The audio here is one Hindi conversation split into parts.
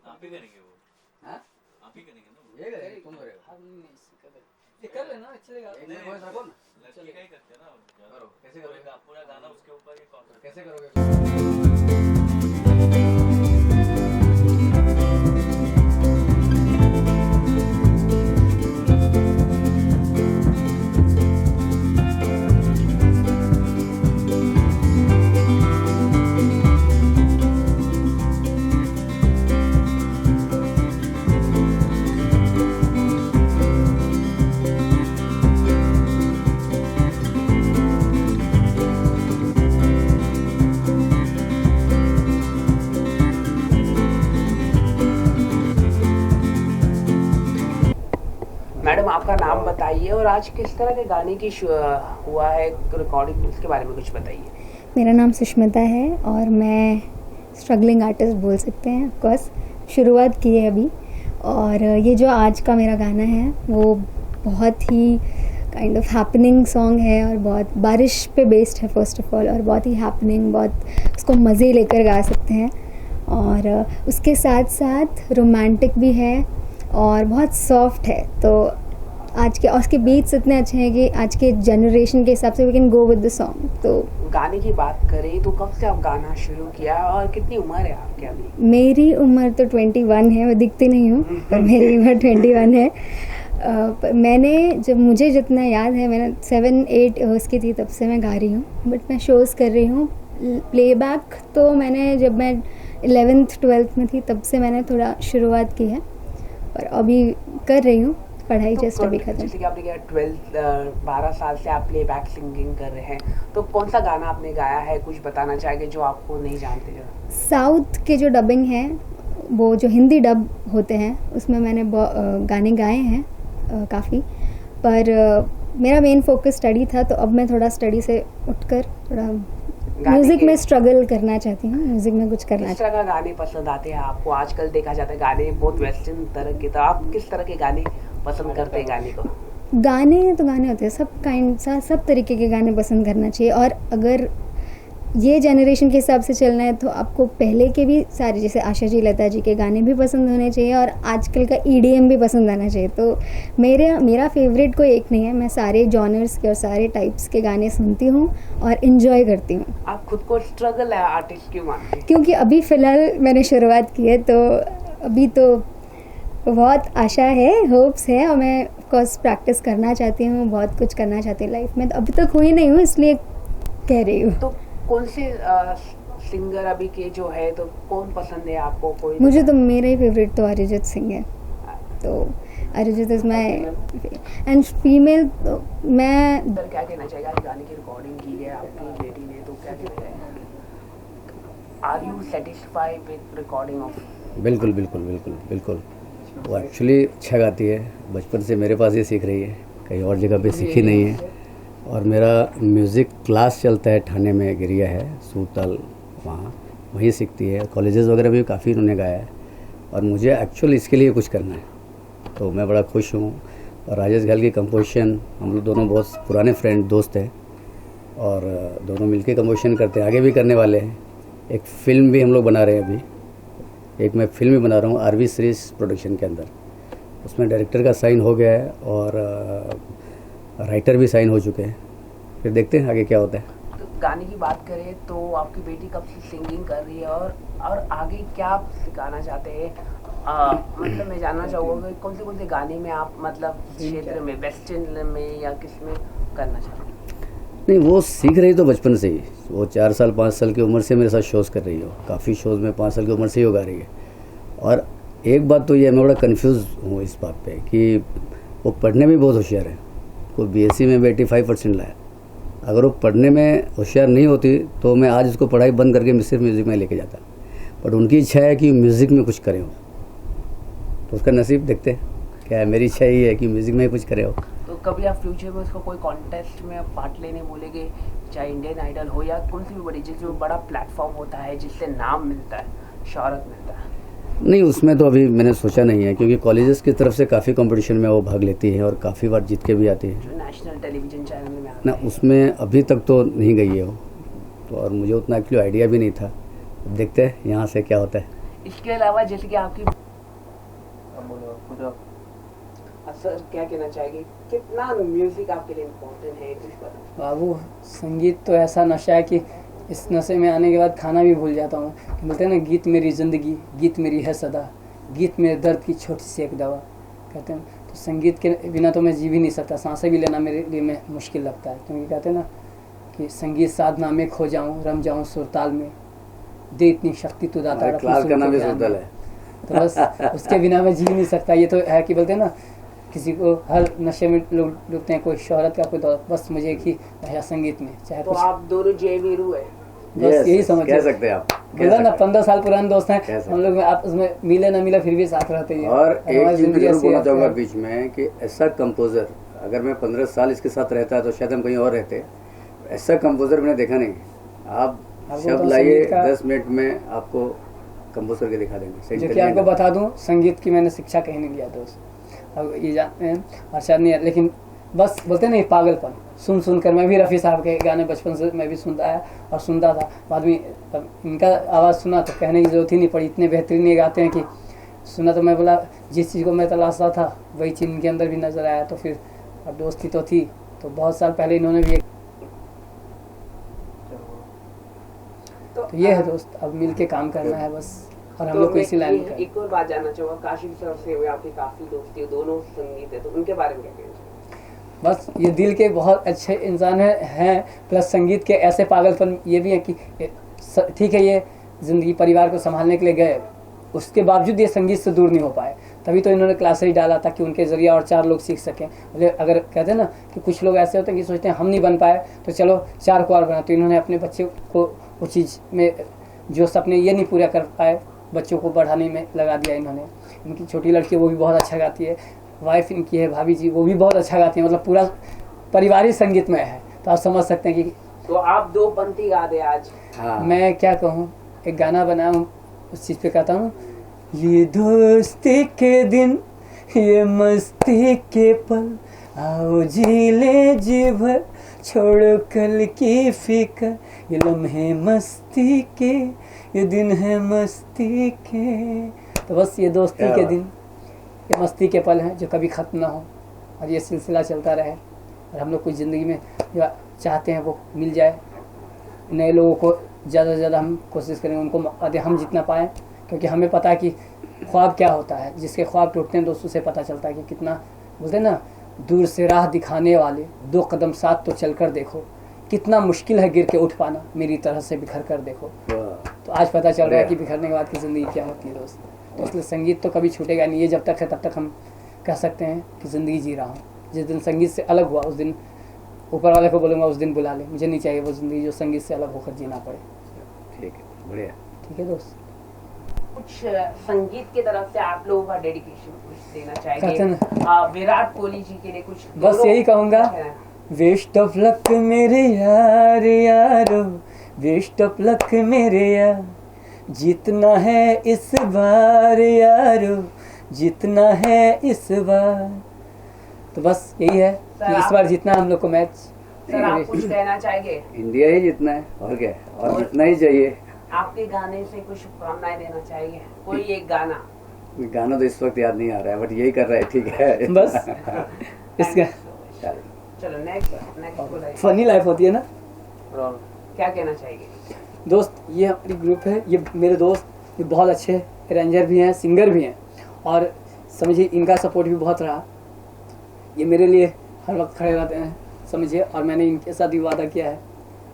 आप ही करेंगे वो? हाँ आप ही करेंगे ना वो? ये करेंगे, तुम करेगा। हम नहीं कर रहे, ये कर लेना चलेगा। एक में वॉइस रखो ना। लड़की का ही करते हैं ना करो, कैसे करोगे? पूरा गाना उसके ऊपर ही कॉन्सेप्ट कैसे करोगे? मैडम आपका नाम बताइए और आज किस तरह के गाने की हुआ है रिकॉर्डिंग, इसके बारे में कुछ बताइए। मेरा नाम सुष्मिता है और मैं स्ट्रगलिंग आर्टिस्ट बोल सकते हैं। ऑफकोर्स शुरुआत की है अभी, और ये जो आज का मेरा गाना है वो बहुत ही काइंड ऑफ हैपनिंग सॉन्ग है और बहुत बारिश पे बेस्ड है फर्स्ट ऑफ ऑल, और बहुत ही हैपनिंग, बहुत उसको मज़े लेकर गा सकते हैं। और उसके साथ साथ रोमांटिक भी है और बहुत सॉफ्ट है। तो आज के और उसके बीट्स इतने अच्छे हैं कि आज के जनरेशन के हिसाब से we can go with the song. तो गाने की बात करें तो कब से आप गाना शुरू किया और कितनी उम्र है आपकी अभी? मेरी उम्र तो 21 है, मैं दिखती नहीं हूँ पर मेरी उम्र 21 है। मैंने जब मुझे जितना याद है, मैंने 7-8 ईयर्स की थी तब से मैं गा रही हूँ, बट मैं शोज़ कर रही हूँ। प्लेबैक तो मैंने जब मैं 11th-12th में थी तब से मैंने थोड़ा शुरुआत की है, पर अभी कर रही हूँ पढ़ाई जस्ट अभी खत्म। जैसे कि आपने कहा 12 साल से आप प्लेबैक सिंगिंग कर रहे हैं, तो कौन सा गाना आपने गाया है, कुछ बताना चाहेंगे जो आपको नहीं जानते? जो साउथ के जो डबिंग हैं, वो जो हिंदी डब होते हैं उसमें मैंने गाने गाए हैं काफ़ी, पर मेरा मेन फोकस स्टडी था, तो अब मैं थोड़ा स्टडी से उठकर थोड़ा म्यूज़िक में स्ट्रगल करना चाहती हूँ, म्यूज़िक में कुछ करना। किस तरह का गाने पसंद आते हैं आपको? आजकल देखा जाता है गाने बहुत वेस्टर्न तरह के, तो आप किस तरह के गाने पसंद करते हैं? गाने को गाने तो गाने होते हैं, सब तरीके के गाने पसंद करना चाहिए। और अगर ये जनरेशन के हिसाब से चलना है तो आपको पहले के भी सारे, जैसे आशा जी, लता जी के गाने भी पसंद होने चाहिए और आजकल का EDM भी पसंद आना चाहिए। तो मेरा फेवरेट कोई एक नहीं है, मैं सारे जॉनर्स के और सारे टाइप्स के गाने सुनती हूँ और इन्जॉय करती हूँ। आप खुद को स्ट्रगल है आर्टिस्ट क्यों मानते हैं? क्योंकि अभी फ़िलहाल मैंने शुरुआत की है, तो अभी तो बहुत आशा है, होप्स है, और मैं ऑफकोर्स प्रैक्टिस करना चाहती हूँ, बहुत कुछ करना चाहती हूँ लाइफ में। तो अभी तक हुई नहीं हूँ, इसलिए कह रही हूँ। तो कौन से सिंगर अभी के जो है, तो कौन पसंद है आपको? कोई मुझे तो मेरा ही फेवरेट तो अरिजीत सिंह है। तो Arijit is my and female. तो मैं क्या कहना चाहेगा? आज गाने की रिकॉर्डिंग की है आपकी बेटी ने, तो क्या कहना चाहेगा? Are you satisfied with recording off? बिल्कुल बिल्कुल बिल्कुल बिल्कुल। वो एक्चुअली अच्छा गाती है, बचपन से मेरे पास ही सीख रही है, कहीं और जगह पे सीखी नहीं है। और मेरा म्यूज़िक क्लास चलता है ठाणे में, एक एरिया है सूरताल, वहीं सीखती है। कॉलेजेस वगैरह भी काफ़ी उन्होंने गाया है, और मुझे एक्चुअली इसके लिए कुछ करना है, तो मैं बड़ा खुश हूँ। और राजेश घायल की कंपोजिशन, हम लोग दोनों बहुत पुराने फ्रेंड दोस्त हैं और दोनों मिलके कंपोजिशन करते हैं, आगे भी करने वाले हैं। एक फ़िल्म भी हम लोग बना रहे हैं अभी, एक मैं फिल्म भी बना रहा हूँ RV सीरीज़ प्रोडक्शन के अंदर। उसमें डायरेक्टर का साइन हो गया है और राइटर भी साइन हो चुके हैं, फिर देखते हैं आगे क्या होता है। तो गाने की बात करें तो आपकी बेटी कब से सिंगिंग कर रही है और आगे क्या आप सिखाना चाहते हैं? मतलब मैं जानना चाहूँगा कि कौन से गाने में आप मतलब क्षेत्र में, वेस्टर्न में या किस में करना चाहते हैं? नहीं, वो सीख रही तो बचपन से ही, वो 4 साल 5 साल की उम्र से मेरे साथ शोज़ कर रही हो, काफ़ी शोज़ में 5 साल की उम्र से ही हो गा रही है। और एक बात तो ये, मैं बड़ा कंफ्यूज हूँ इस बात पे कि वो पढ़ने में बहुत होशियार है। कोई BSc में 85% लाया, अगर वो पढ़ने में होशियार नहीं होती तो मैं आज उसको पढ़ाई बंद करके सिर्फ म्यूज़िक में लेके जाता। बट उनकी इच्छा है कि म्यूज़िक में कुछ करे हो, तो उसका नसीब देखते हैं क्या है। मेरी इच्छा ही है कि म्यूज़िक में कुछ करे हो। तो कभी आप फ्यूचर में उसको कोई कॉन्टेस्ट में पार्ट लेने बोलेंगे, चाहे इंडियन आइडल हो या कौन सी भी बड़ी, जिसमें बड़ा प्लेटफॉर्म होता है, जिससे नाम मिलता है, शोहरत मिलता है? नहीं, उसमें तो अभी मैंने सोचा नहीं है, क्योंकि कॉलेजेस की तरफ से काफ़ी कंपटीशन में वो भाग लेती है और काफ़ी बार जीत के भी आती है। जो नेशनल टेलीविजन चैनल में ना, उसमें अभी तक तो नहीं गई है वो, तो और मुझे उतना एक्चुअली आइडिया भी नहीं था। देखते हैं यहाँ से क्या होता है। इसके अलावा जैसे कि आपकी अब बोलो पूरा सर क्या कहना चाहेंगे, कितना म्यूजिक आपके लिए इम्पोर्टेंट है इस पर? बाबू संगीत तो ऐसा नशा है कि इस नशे में आने के बाद खाना भी भूल जाता हूँ। बोलते हैं ना, गीत मेरी ज़िंदगी, गीत मेरी है सदा, गीत मेरे दर्द की छोटी सी एक दवा, कहते हैं। तो संगीत के बिना तो मैं जी भी नहीं सकता, सांसें भी लेना मेरे लिए मैं मुश्किल लगता है, क्योंकि कहते हैं ना कि संगीत साधना में खो जाऊँ, रम जाऊँ सुरताल में, दे इतनी शक्ति तो दाता। क्लास का नाम भी सुरताल है। तो बस उसके बिना मैं जी नहीं सकता। ये तो है कि बोलते हैं ना, किसी को हर नशे में लोग डूबते हैं, कोई शोहरत का, कोई दौलत, बस मुझे एक ही नशा संगीत में, चाहे तो कुछ। आप दोनों जय वीरू है। बस यही समझ कह सकते हैं आप, बोला ना 15 साल पुराने दोस्त हैं कह सकते हम लोग में, आप उसमें मिले ना मिले फिर भी साथ रहते हैं। और एक चीज मैं जरूर बोलना चाहूंगा है। बीच में कि ऐसा कंपोजर, अगर मैं 15 साल इसके साथ रहता तो शायद हम कहीं और रहते। ऐसा कंपोजर मैंने देखा नहीं। आप शब्द तो लाइए, संगीत का- 10 मिनट में आपको कंपोज करके दिखा देंगे। सही जो कि तरीके आपको से। बता दूं, संगीत की मैंने शिक्षा कहीं नहीं लिया दोस्त, अब ये जानते हैं और शायद नहीं है, लेकिन बस बोलते नहीं पागलपन, सुन सुन कर मैं भी रफ़ी साहब के गाने बचपन से मैं भी सुनता है और सुनता था। बाद में तब इनका आवाज़ सुना तो कहने की जरूरत ही नहीं पड़ी, इतने बेहतरीन ये गाते हैं कि सुना तो मैं बोला जिस चीज़ को मैं तलाशता था वही चीज़ इनके अंदर भी नज़र आया। तो फिर अब दोस्ती तो थी, तो बहुत साल पहले इन्होंने भी तो ये है दोस्त, अब मिल के काम करना है बस, और हम लोग को इसी लाइन में एक और बात जानना चाहूँगा, काशिफ सर से हुए आपकी काफी दोस्ती है, दोनों संगीत है, तो उनके बारे में क्या कहना चाहिए? बस ये दिल के बहुत अच्छे इंसान हैं, प्लस संगीत के ऐसे पागलपन ये भी है कि ठीक है ये ज़िंदगी परिवार को संभालने के लिए गए, उसके बावजूद ये संगीत से दूर नहीं हो पाए, तभी तो इन्होंने क्लासेज डाला ताकि उनके ज़रिए और 4 लोग सीख सकें। अगर कहते हैं ना कि कुछ लोग ऐसे होते हैं कि सोचते हैं हम नहीं बन पाए तो चलो 4 को और बना, तो इन्होंने अपने बच्चे को उस चीज़ में जो सपने ये नहीं पूरा कर पाए बच्चों को बढ़ाने में लगा दिया इन्होंने। इनकी छोटी लड़की वो भी बहुत अच्छा गाती है, वाइफ इनकी है भाभी जी, वो भी बहुत अच्छा गाती है, मतलब पूरा परिवार ही संगीत में है। तो आप समझ सकते हैं कि तो आप 2 पंक्ति गा दे आज। हाँ। मैं क्या कहूँ, एक गाना बनाया हूँ उस चीज़ पे कहता हूँ, ये दोस्ती के दिन ये मस्ती के पल, आओ जी ले जी भर छोड़ो कल की फिक्र, ये लम्हे मस्ती के, ये दिन है मस्ती के। तो बस ये दोस्ती के दिन, ये मस्ती के पल हैं जो कभी ख़त्म ना हो, और ये सिलसिला चलता रहे, और हम लोग कुछ ज़िंदगी में जो चाहते हैं वो मिल जाए। नए लोगों को ज़्यादा से ज़्यादा हम कोशिश करेंगे उनको मौका दें, हम जितना पाएँ, क्योंकि हमें पता है कि ख्वाब क्या होता है। जिसके ख्वाब टूटते हैं दोस्तों से पता चलता है कि कितना, बोलते हैं ना, दूर से राह दिखाने वाले 2 कदम साथ तो चल कर देखो, कितना मुश्किल है गिर के उठ पाना, मेरी तरह से बिखर कर देखो। तो आज पता चल रहा है कि बिखरने के बाद की ज़िंदगी क्या होती है दोस्त। तो इसलिए संगीत तो कभी छूटेगा नहीं, ये जब तक है तब तक हम कह सकते हैं कि ज़िंदगी जी रहा हूँ। जिस दिन संगीत से अलग हुआ उस दिन ऊपर वाले को बोलूँगा उस दिन बुला ले, मुझे नहीं चाहिए वो ज़िंदगी जो संगीत से अलग होकर जीना पड़े। ठीक है, बढ़िया। ठीक है दोस्त। कुछ संगीत की तरफ से आप लोगों का डेडिकेशन कुछ देना कहते चाहेंगे विराट कोहली जी के लिए कुछ? बस यही कहूँगा, बेस्ट ऑफ लक मेरे यार यारो, बेस्ट ऑफ लक मेरे यार, जीतना है इस बार यारो, जीतना है इस बार। तो बस यही है कि इस बार जीतना हम लोग को मैच। सर आप कुछ कहना चाहेंगे? इंडिया ही जितना है और क्या है, और जितना ही चाहिए। आपके गाने से कुछ शुभकामनाएं देना चाहिए, कोई एक गाना? गाना तो इस वक्त याद नहीं आ रहा है, बट यही कर रहा है, ठीक है। बस इसका चलो नेक्स्ट फनी लाइफ होती है ना। क्या कहना चाहिए दोस्त, ये हमारी ग्रुप है, ये मेरे दोस्त, ये बहुत अच्छे अरेंजर भी हैं, सिंगर भी हैं, और समझिए इनका सपोर्ट भी बहुत रहा। ये मेरे लिए हर वक्त खड़े रहते हैं समझिए, और मैंने इनके साथ भी वादा किया है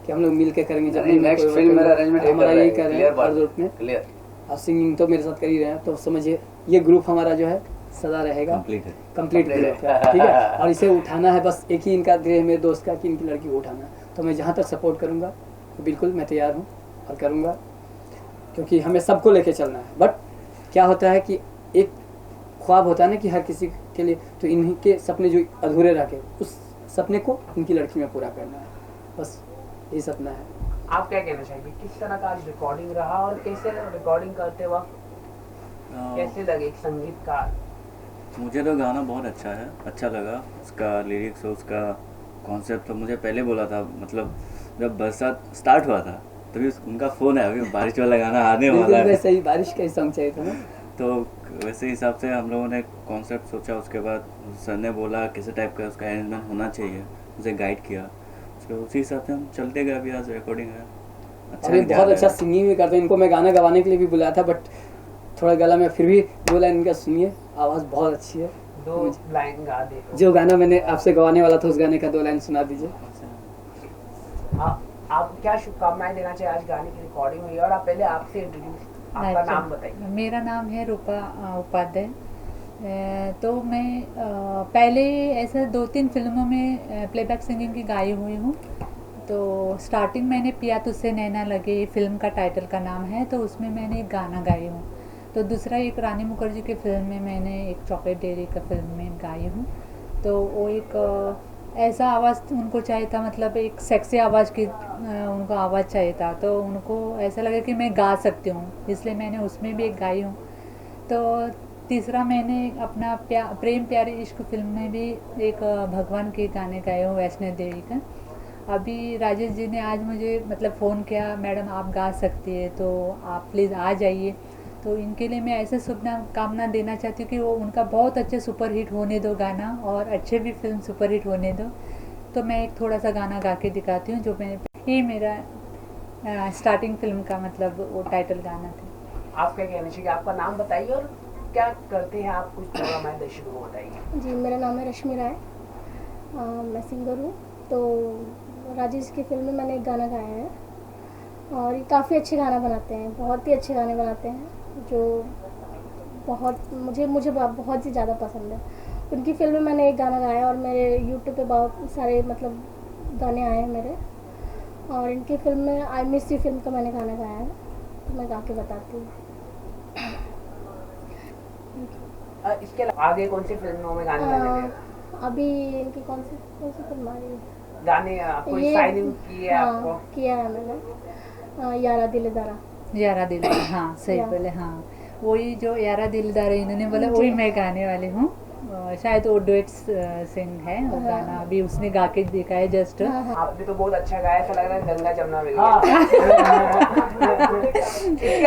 कि हम लोग मिल के करेंगे। जब नेक्स्ट फिल्म मेरा अरेंजमेंट हमारा यही कर रहे हैं हर ग्रुप में, क्लियर। और सिंगिंग तो मेरे साथ कर ही रहे हैं। तो समझिए ये ग्रुप हमारा जो है सदा रहेगा कंप्लीट है। कंप्लीट ग्रुप है, ठीक है। और इसे उठाना है, बस एक ही इनका ध्येय है मेरे दोस्त का कि इनकी लड़की को उठाना है। तो मैं जहाँ तक सपोर्ट करूँगा तो बिल्कुल मैं तैयार हूँ और करूँगा, क्योंकि हमें सबको लेके चलना है। बट क्या होता है कि एक ख्वाब होता है ना कि हर किसी के लिए, तो इन्हीं के सपने जो अधूरे रह गए उस सपने को इनकी लड़की में पूरा करना है, बस यही सपना है। आप क्या कहना चाहेंगे, किस तरह का आज रिकॉर्डिंग रहा और कैसे रिकॉर्डिंग करते वक्त कैसे लगे संगीतकार? मुझे तो गाना बहुत अच्छा है, अच्छा लगा उसका लिरिक्स और उसका कॉन्सेप्ट। तो मुझे पहले बोला था, मतलब जब बरसात स्टार्ट हुआ था तभी उनका फ़ोन है, अभी बारिश वाला गाना आने बिल्कुल वाला है। वैसे ही बारिश का ही सॉन्ग चाहिए था ना। तो वैसे हिसाब से हम लोगों ने कॉन्सेप्ट सोचा, उसके बाद सर ने बोला किस टाइप का उसका अरेंजमेंट होना चाहिए, उसे गाइड किया, उसके उसी हिसाब से हम चलते गए। अभी आज रिकॉर्डिंग है, अच्छा और ये नहीं जा बहुत रहा अच्छा है। सिंगिंग भी करते हैं। इनको मैं गाना गवाने के लिए भी बुलाया था बट थोड़ा गला में, फिर भी 2 लाइन इनका सुनिए, आवाज़ बहुत अच्छी है। 2 लाइन गा दे। जो गाना मैंने आपसे गवाने वाला था उस गाने का 2 लाइन सुना दीजिए। आप क्या शुभकामनाएं देना चाहिए? आज गाने की रिकॉर्डिंग हुई है और आप पहले आपसे इंट्रोड्यूस, आपका अच्छा, नाम बताइए। मेरा नाम है रूपा उपाध्याय। तो मैं पहले ऐसे 2-3 फिल्मों में प्लेबैक सिंगिंग की गाई हुई हूँ। तो स्टार्टिंग मैंने पिया तुझसे नैना लगे, फिल्म का टाइटल का नाम है, तो उसमें मैंने एक गाना गाई हूँ। तो दूसरा एक रानी मुखर्जी की फिल्म में मैंने एक चॉकलेट डेयरी का फिल्म में गाई हूँ। तो वो एक ऐसा आवाज़ उनको चाहिए था, मतलब एक सेक्सी आवाज़ की उनको आवाज़ चाहिए था। तो उनको ऐसा लगा कि मैं गा सकती हूँ, इसलिए मैंने उसमें भी एक गाई हूँ। तो तीसरा मैंने अपना प्रेम प्यारे इश्क फिल्म में भी एक भगवान के गाने गाए हूँ, वैष्णो देवी का। अभी राजेश जी ने आज मुझे मतलब फ़ोन किया, मैडम आप गा सकती है तो आप प्लीज़ आ जाइए। तो इनके लिए मैं ऐसे शुभकामना देना चाहती हूँ कि वो उनका बहुत अच्छे सुपर हिट होने दो गाना, और अच्छे भी फिल्म सुपर हिट होने दो। तो मैं एक थोड़ा सा गाना गा के दिखाती हूँ, जो मैं ये मेरा स्टार्टिंग फिल्म का मतलब वो टाइटल गाना था। आप क्या कहना चाहिए? आपका नाम बताइए और क्या करते हैं आप, कुछ थोड़ा हमारे दर्शकों को बताइए। जी, मेरा नाम है रश्मि राय। मैं सिंगर हूँ। तो राजेश की फिल्म में मैंने एक गाना गाया है और ये काफ़ी अच्छे गाना बनाते हैं, बहुत ही अच्छे गाने बनाते हैं, जो मुझे बहुत ही ज़्यादा पसंद है। उनकी फिल्म में मैंने एक गाना गाया और मेरे यूट्यूब पे बहुत सारे मतलब गाने आए हैं मेरे। और इनकी फिल्म में आई मिस यू फिल्म का मैंने गाना गाया है, तो मैं गा के बताती हूँ। इसके अलावा आगे कौन सी फिल्मों में गाने गाने हैं? अभी इनकी कौन सी फिल्म आ रही है? गाने कोई साइनिंग की है आपको? किया है मैंने, यारा दिलदारा। यारा दिलदार, हाँ सही या। बोले, हाँ वही जो यारा दिलदार है इन्होंने बोला, वही मैं गाने वाली हूँ। शायद वो डुएट सिंग है वो गाना, अभी उसने गा के देखा है जस्ट। आपने तो बहुत अच्छा गाया, ऐसा लग रहा है गंगा जमुना में हाँ। गया।